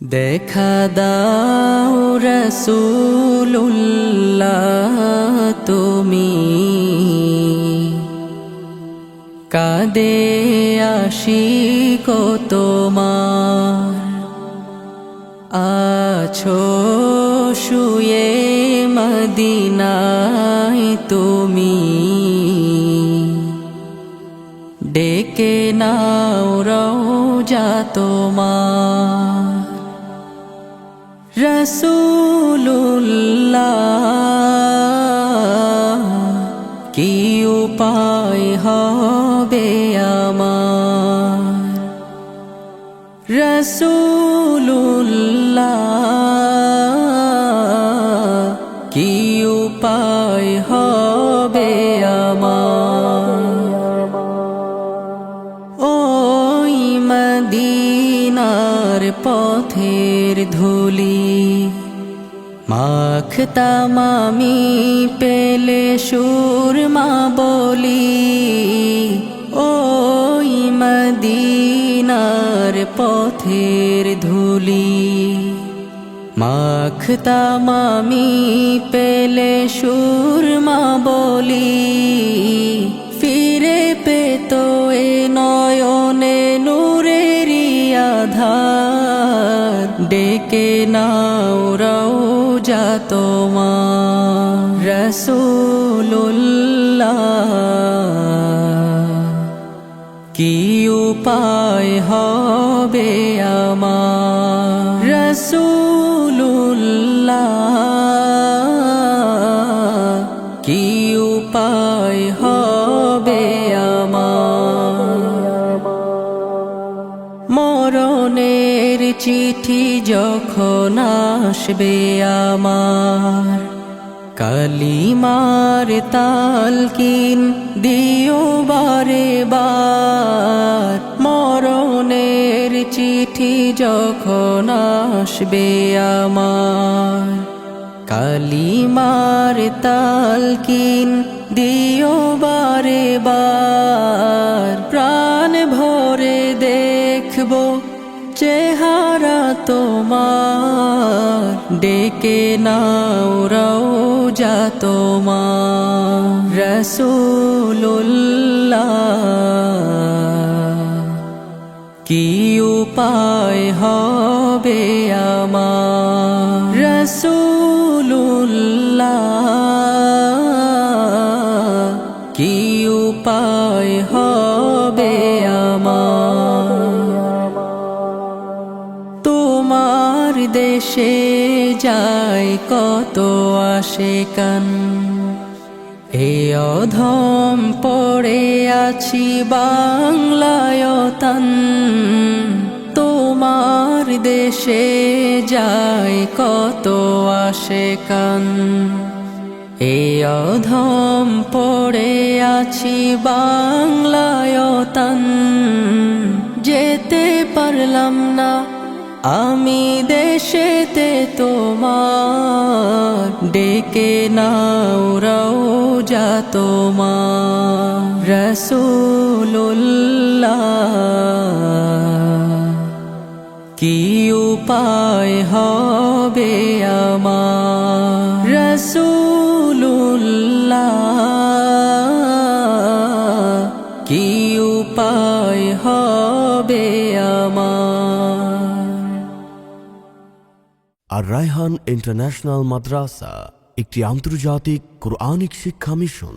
দেখা দাও রাসূলুল্লাহ তুমি কাঁদে আশিক তোমার আছো শুয়ে মদিনায় তুমি ডেকে নাও রওজা তোমার রাসূলুল্লাহ কি উপায় হবে আমার রাসূলুল্লাহ কি উপায় হবে আমার ওই মদিনার পথের ধুলি মাখতাম আমি পেলে সুরমা বলি ওই মদিনার পথের ধুলি মাখতাম আমি পেলে সুরমা বলি ফিরে পেত এ নয়নে নূরেরি আধার ডেকে নাও রওজা তোমার রাসূলুল্লাহ কি উপায় হবে আমার রাসূলুল্লাহ কি উপায় হবে আমার মরণের চিঠি যখন আসবে আমার কালিমার তালকিন দিও বারে বার মরণের চিঠি যখন আসবে আমার কালিমার তালকিন দিও বারে বার প্রাণ ভরে দেখব চেহারা তোমার ডেকে নাও রওজা তোমার রাসূলুল্লাহ কি উপায় হবে আমার রাসূলুল্লাহ কি উপায় হবে আমার তোমার দেশে যায় কত আশিকান এ অধম পড়ে আছি বাংলায় তান তোমার দেশে যায় কত আশিকান এ অধম পড়ে আছি বাংলায় তান যেতে পারলাম না আমি দেশেতে তোমার ডেকে নাও রওজা তোমার রাসূলুল্লাহ কি উপায় হবে আমার রাসূলুল্লাহ কি উপায় হবে আমার আর রায়হান ইন্টারন্যাশনাল মাদ্রাসা একটি আন্তর্জাতিক কোরআনিক শিক্ষা মিশন।